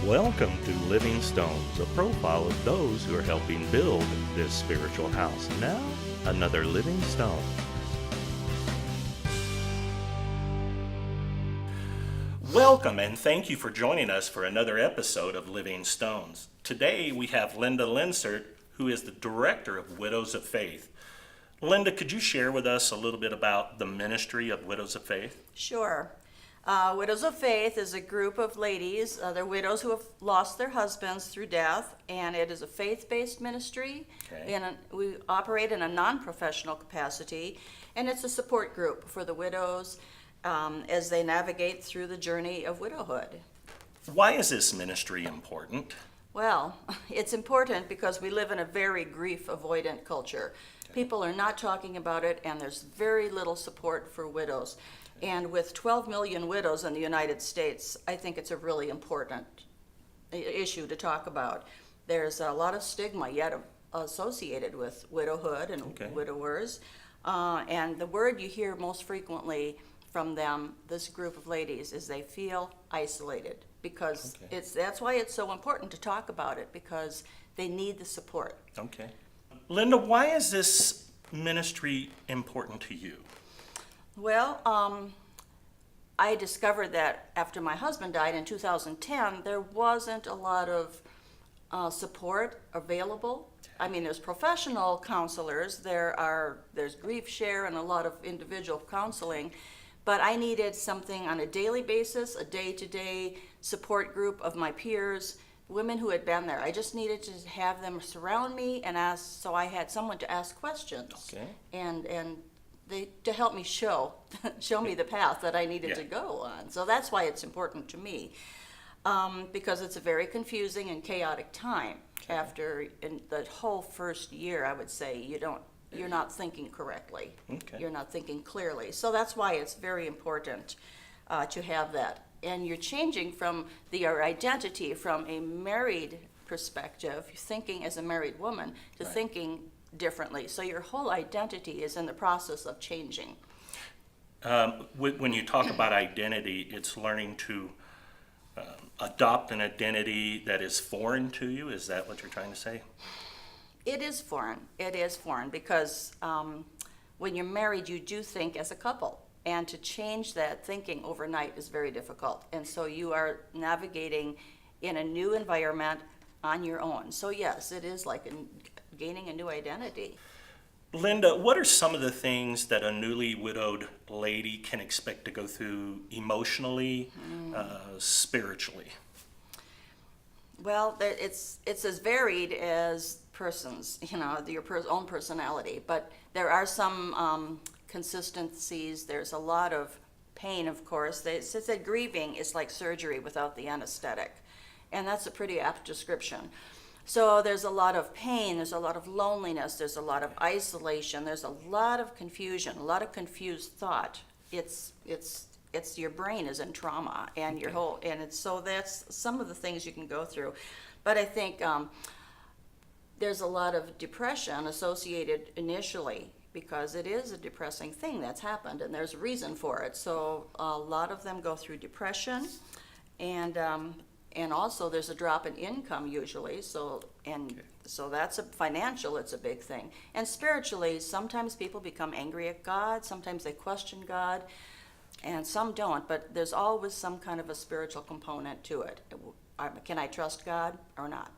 Welcome to Living Stones, a profile of those who are helping build this spiritual house. Now, another living stone. Welcome and thank you for joining us for another episode of Living Stones. Today we have Linda Linsert, who is the Director of Widows of Faith. Linda, could you share with us a little bit about the ministry of Widows of Faith? Sure. Widows of Faith is a group of ladies, they're widows who have lost their husbands through death, and it is a faith-based ministry. Okay. We operate in a non-professional capacity, and it's a support group for the widows as they navigate through the journey of widowhood. Why is this ministry important? Well, it's important because we live in a very grief-avoidant culture. People are not talking about it, and there's very little support for widows. And with 12 million widows in the United States, I think it's a really important issue to talk about. There's a lot of stigma yet associated with widowhood and widowers. And the word you hear most frequently from them, this group of ladies, is they feel isolated because that's why it's so important to talk about it, because they need the support. Okay. Linda, why is this ministry important to you? Well, I discovered that after my husband died in 2010, there wasn't a lot of support available. I mean, there's professional counselors, there's grief share and a lot of individual counseling, but I needed something on a daily basis, a day-to-day support group of my peers, women who had been there. I just needed to have them surround me and ask, so I had someone to ask questions. Okay. And to help me show me the path that I needed to go on. So that's why it's important to me, because it's a very confusing and chaotic time. After in the whole first year, I would say you're not thinking correctly. You're not thinking clearly. So that's why it's very important to have that. And you're changing from your identity from a married perspective, thinking as a married woman, to thinking differently. So your whole identity is in the process of changing. When you talk about identity, it's learning to adopt an identity that is foreign to you. Is that what you're trying to say? It is foreign. It is foreign because when you're married, you do think as a couple. And to change that thinking overnight is very difficult. And so you are navigating in a new environment on your own. So yes, it is like gaining a new identity. Linda, what are some of the things that a newly widowed lady can expect to go through emotionally, spiritually? Well, it's as varied as persons, your own personality. But there are some consistencies. There's a lot of pain, of course. They said grieving is like surgery without the anesthetic. And that's a pretty apt description. So there's a lot of pain, there's a lot of loneliness, there's a lot of isolation, there's a lot of confusion, a lot of confused thought. It's your brain is in trauma, and your whole, so that's some of the things you can go through. But I think there's a lot of depression associated initially, because it is a depressing thing that's happened, and there's a reason for it. So a lot of them go through depression, and also there's a drop in income usually, so that's financial, it's a big thing. And spiritually, sometimes people become angry at God, sometimes they question God, and some don't, but there's always some kind of a spiritual component to it. Can I trust God or not?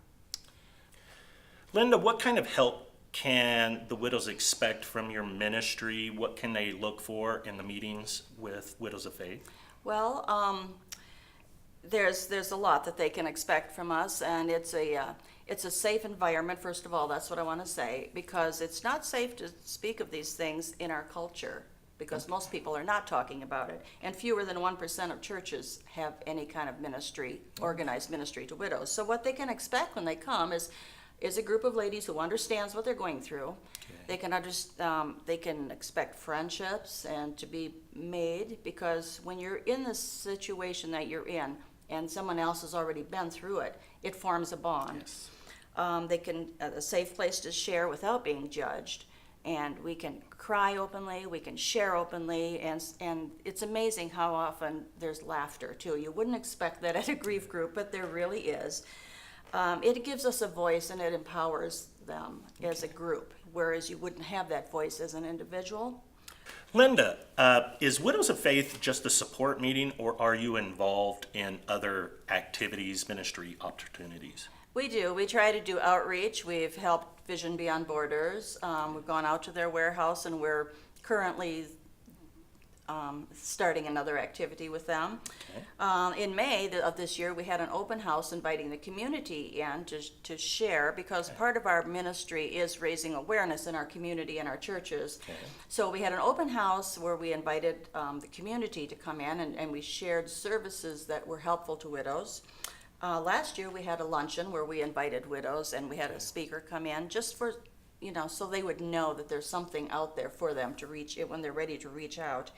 Linda, what kind of help can the widows expect from your ministry? What can they look for in the meetings with Widows of Faith? Well, there's a lot that they can expect from us, and it's a safe environment. First of all, that's what I want to say, because it's not safe to speak of these things in our culture, because most people are not talking about it, and fewer than 1% of churches have any kind of ministry, organized ministry to widows. So what they can expect when they come is a group of ladies who understands what they're going through. They can expect friendships and to be made, because when you're in the situation that you're in and someone else has already been through it, it forms a bond. They can a safe place to share without being judged, and we can cry openly, we can share openly, and it's amazing how often there's laughter too. You wouldn't expect that at a grief group, but there really is. It gives us a voice and it empowers them as a group, whereas you wouldn't have that voice as an individual. Linda, is Widows of Faith just a support meeting, or are you involved in other activities, ministry opportunities? We do. We try to do outreach. We've helped Vision Beyond Borders. We've gone out to their warehouse, and we're currently starting another activity with them. Okay. In May of this year, we had an open house inviting the community in to share, because part of our ministry is raising awareness in our community and our churches. Okay. So we had an open house where we invited the community to come in, and we shared services that were helpful to widows. Last year, we had a luncheon where we invited widows, and we had a speaker come in just for, so they would know that there's something out there for them to reach when they're ready to reach out.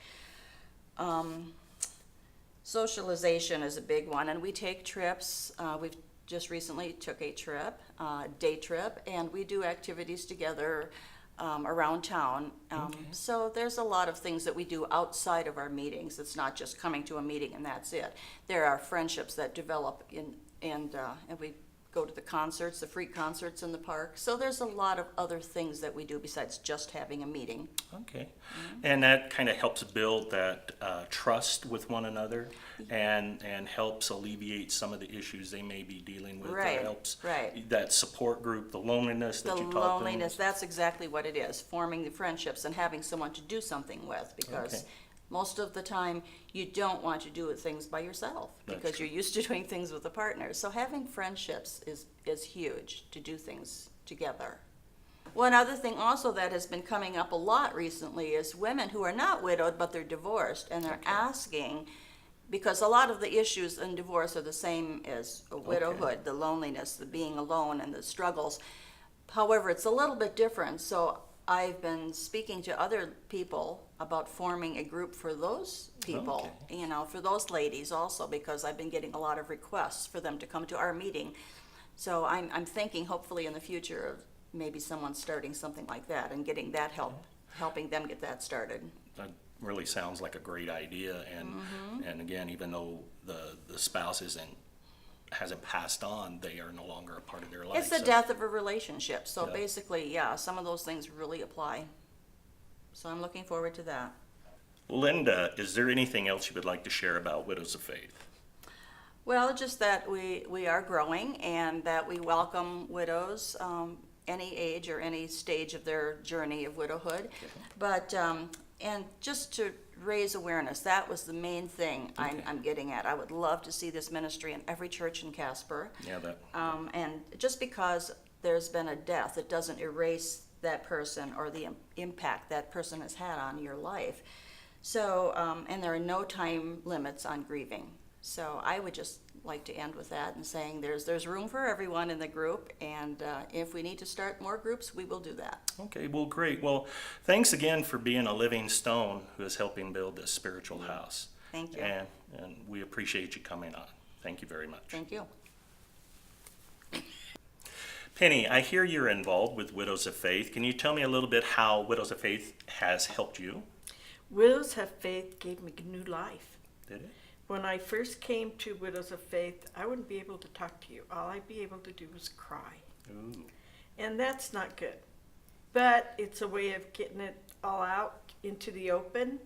Socialization is a big one, and we take trips. We've just recently took a trip, day trip, and we do activities together around town. So there's a lot of things that we do outside of our meetings. It's not just coming to a meeting and that's it. There are friendships that develop and we go to the concerts, the free concerts in the park. So there's a lot of other things that we do besides just having a meeting. Okay. And that kind of helps build that trust with one another and helps alleviate some of the issues they may be dealing with. Right, Or helps right. that support group, the loneliness that The you talked loneliness, that's exactly what it is, forming the friendships and having someone to do something with, because Okay. most of the time you don't want to do things by yourself That's because true. you're used to doing things with a partner. So having friendships is huge, to do things together. One other thing also that has been coming up a lot recently is women who are not widowed but they're divorced, and they're asking, because a lot of the issues in divorce are the same as a widowhood, the loneliness, the being alone, and the struggles. However, it's a little bit different. So I've been speaking to other people about forming a group for those people, for those ladies also, because I've been getting a lot of requests for them to come to our meeting. So I'm thinking hopefully in the future of maybe someone starting something like that and getting that helping them get that started. That really sounds like a great idea. And again, even though the spouse hasn't passed on, they are no longer a part of their life. It's the death of a relationship. So Yeah. basically, some of those things really apply. So I'm looking forward to that. Linda, is there anything else you would like to share about Widows of Faith? Well, just that we are growing and that we welcome widows, any age or any stage of their journey of widowhood. But, and just to raise awareness, that was the main thing I'm getting at. I would love to see this ministry in every church in Casper. Yeah, that. And just because there's been a death, it doesn't erase that person or the impact that person has had on your life. So, and there are no time limits on grieving. So I would just like to end with that and saying there's room for everyone in the group, and if we need to start more groups, we will do that. Okay, well, great. Well, thanks again for being a living stone who is helping build this spiritual house. Thank you. And we appreciate you coming on. Thank you very much. Thank you. Penny, I hear you're involved with Widows of Faith. Can you tell me a little bit how Widows of Faith has helped you? Widows of Faith gave me new life. Did it? When I first came to Widows of Faith, I wouldn't be able to talk to you. All I'd be able to do was cry. Ooh. And that's not good. But it's a way of getting it all out into the open.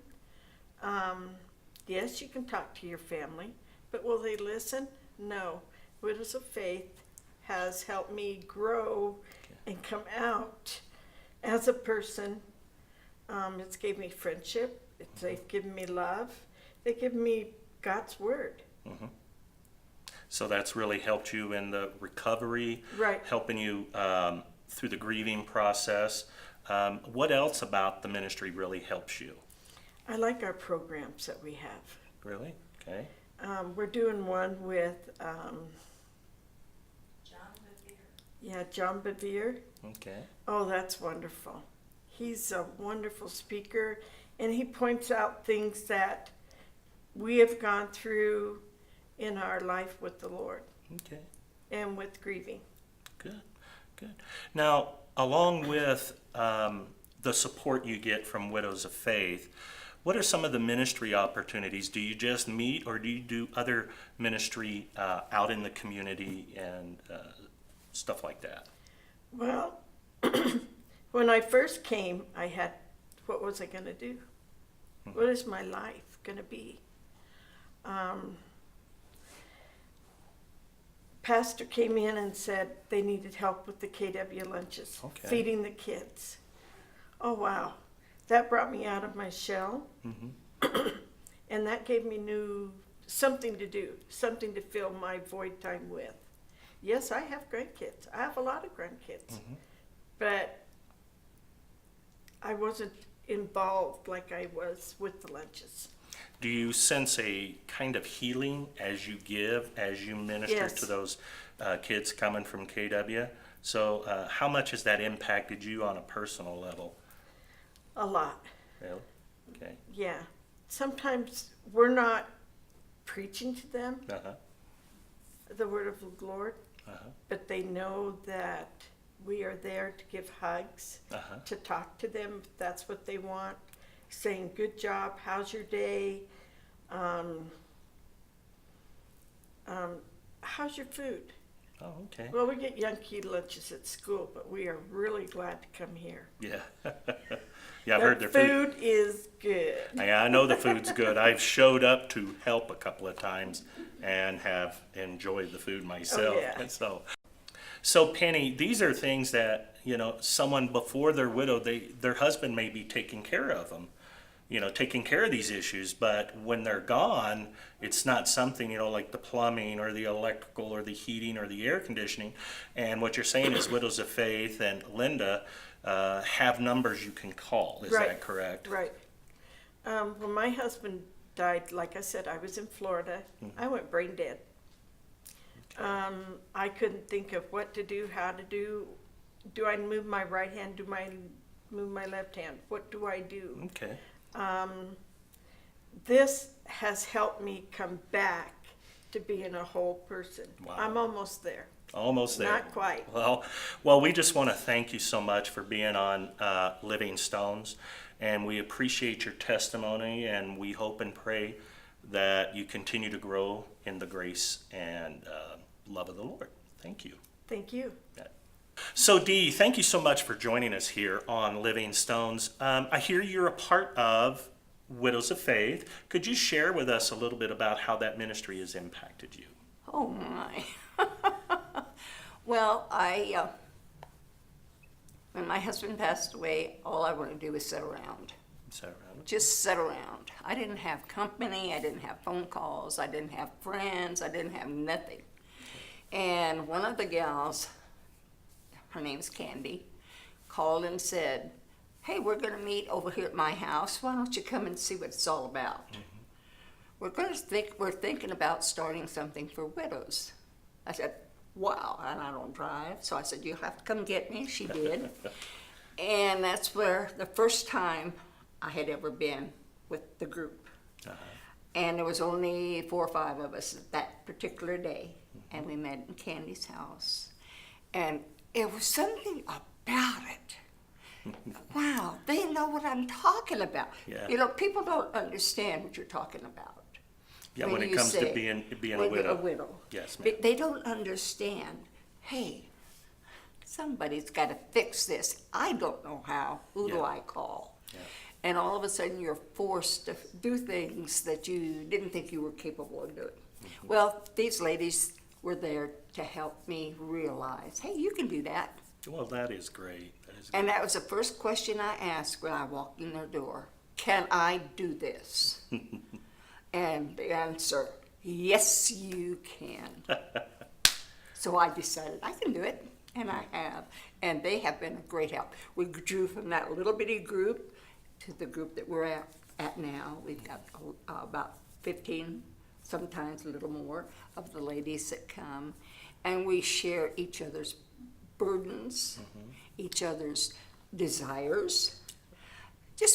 Yes, you can talk to your family, but will they listen? No. Widows of Faith has helped me grow and come out as a person. It's gave me friendship. They've given me love. They've given me God's word. Mm-hmm. So that's really helped you in the recovery, Right. helping you through the grieving process. What else about the ministry really helps you? I like our programs that we have. Really? Okay. We're doing one with John Bevere. Okay. Oh, that's wonderful. He's a wonderful speaker, and he points out things that we have gone through in our life with the Lord Okay. and with grieving. Good. Good. Now, along with the support you get from Widows of Faith, what are some of the ministry opportunities? Do you just meet, or do you do other ministry out in the community and stuff like that? Well, when I first came, I had, what was I going to do? What is my life going to be? Pastor came in and said they needed help with the KW lunches, Okay. feeding the kids. Oh, wow. That brought me out of my shell. And that gave me something to do, something to fill my void time with. Yes, I have grandkids. I have a lot of grandkids. But I wasn't involved like I was with the lunches. Do you sense a kind of healing as you give, as you minister Yes. to those kids coming from KW? So how much has that impacted you on a personal level? A lot. Really? Okay. Yeah. Sometimes we're not preaching to them Uh-huh. the word of the Lord, Uh-huh. but they know that we are there to give hugs, Uh-huh. to talk to them if that's what they want, saying, good job, how's your day? How's your food? Oh, okay. Well, we get Yankee lunches at school, but we are really glad to come here. Yeah. Yeah, I've heard The their food. food is good. Yeah, I know the food's good. I've showed up to help a couple of times and have enjoyed the food myself. Oh, yeah. And so Penny, these are things that, someone before they're widowed, their husband may be taking care of them, taking care of these issues, but when they're gone, it's not something, like the plumbing or the electrical or the heating or the air conditioning. And what you're saying is Widows of Faith and Linda have numbers you can call. Is Right. that correct? Right. When my husband died, like I said, I was in Florida. I went brain dead. I couldn't think of what to do, how to do. Do I move my right hand? Do I move my left hand? What do I do? Okay. This has helped me come back to being a whole person. Wow. I'm almost there. Almost there. Not quite. Well, we just want to thank you so much for being on Living Stones, and we appreciate your testimony, and we hope and pray that you continue to grow in the grace and love of the Lord. Thank you. Thank you. So Dee, thank you so much for joining us here on Living Stones. I hear you're a part of Widows of Faith. Could you share with us a little bit about how that ministry has impacted you? Oh my. Well, when my husband passed away, all I wanted to do was sit around. Is that right? Just sit around. I didn't have company, I didn't have phone calls, I didn't have friends, I didn't have nothing. And one of the gals, her name's Candy, called and said, hey, we're gonna meet over here at my house. Why don't you come and see what it's all about? We're thinking about starting something for widows. I said, wow, and I don't drive. So I said, you'll have to come get me. She did. And that's where the first time I had ever been with the group. And there was only 4 or 5 of us that particular day. And we met in Candy's house. And it was something about it. Wow, they know what I'm talking about. Yeah. People don't understand what you're talking about. Yeah, when it you comes to say, being a when you're widow. a widow. Yes, ma'am. They don't understand, hey, somebody's got to fix this. I don't know how. Who do Yeah. I call? Yeah. And all of a sudden you're forced to do things that you didn't think you were capable of doing. Mm-hmm. Well, these ladies were there to help me realize, hey, you can do that. Well, that is great. That is And that was the first question I asked when I walked in their door. Can I do this? And the answer, yes, you can. So I decided I can do it, and I have. And they have been a great help. We grew from that little bitty group to the group that we're at now. We've got about 15, sometimes a little more, of the ladies that come. And we share each other's burdens, each other's desires.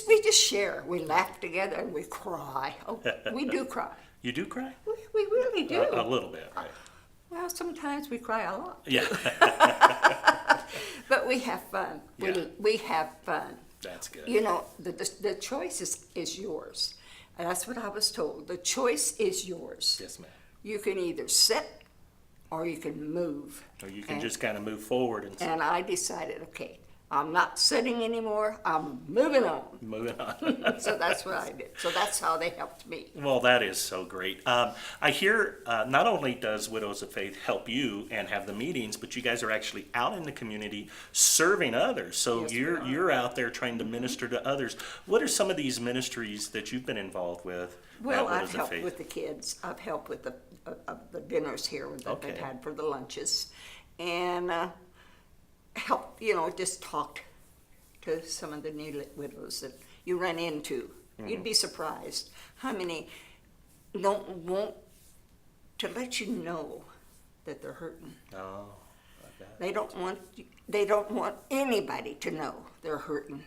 We just share. We laugh together and we cry. Oh, we do cry. You do cry? We really do. A little bit, right? Well, sometimes we cry a lot. Yeah. But we have fun. Yeah. We have fun. That's good. You know, the choice is yours. And that's what I was told. The choice is yours. Yes, ma'am. You can either sit or you can move. Or you can And- just kind of move forward and And I decided, okay, I'm not sitting anymore. I'm moving on. moving on. So that's what I did. So that's how they helped me. Well, that is so great. I hear not only does Widows of Faith help you and have the meetings, but you guys are actually out in the community serving others. So Yes, we you're out there trying to minister to others. What are some of these ministries that you've been involved with? Well, at I've Widows of helped Faith? with the kids. I've helped with the dinners here that Okay. they've had for the lunches. And helped, you know, just talked to some of the new widows that you run into. Mm-hmm. You'd be surprised how many don't want to let you know that they're hurting. Oh, I bet. They don't want anybody to know they're hurting.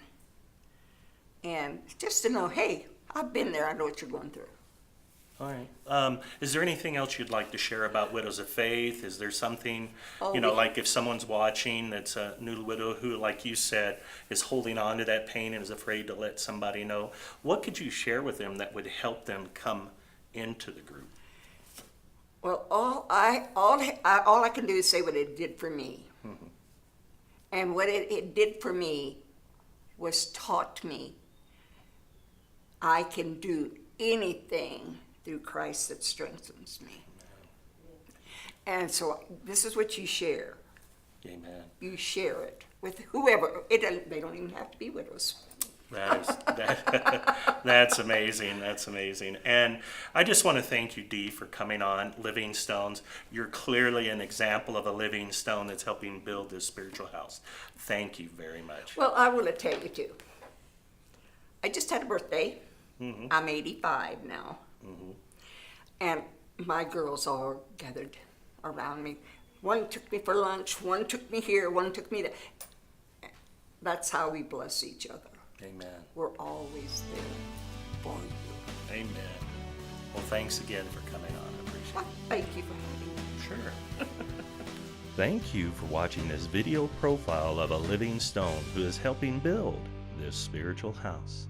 And just to know, hey, I've been there, I know what you're going through. All right. Is there anything else you'd like to share about Widows of Faith? Is there something, Oh, you know, we- like if someone's watching that's a new widow who, like you said, is holding on to that pain and is afraid to let somebody know, what could you share with them that would help them come into the group? Well, all I can do is say what it did for me. And what it did for me was taught me I can do anything through Christ that strengthens me. And so this is what you share. Amen. You share it with whoever. They don't even have to be widows. That's amazing. That's amazing. And I just want to thank you, Dee, for coming on Living Stones. You're clearly an example of a living stone that's helping build this spiritual house. Thank you very much. Well, I want to tell you too. I just had a birthday. I'm 85 now. And my girls all gathered around me. One took me for lunch, one took me here, one took me there. That's how we bless each other. Amen. We're always there for you. Amen. Well, thanks again for coming on. I appreciate Well, thank you for having me. it. Sure. Thank you for watching this video profile of a living stone who is helping build this spiritual house.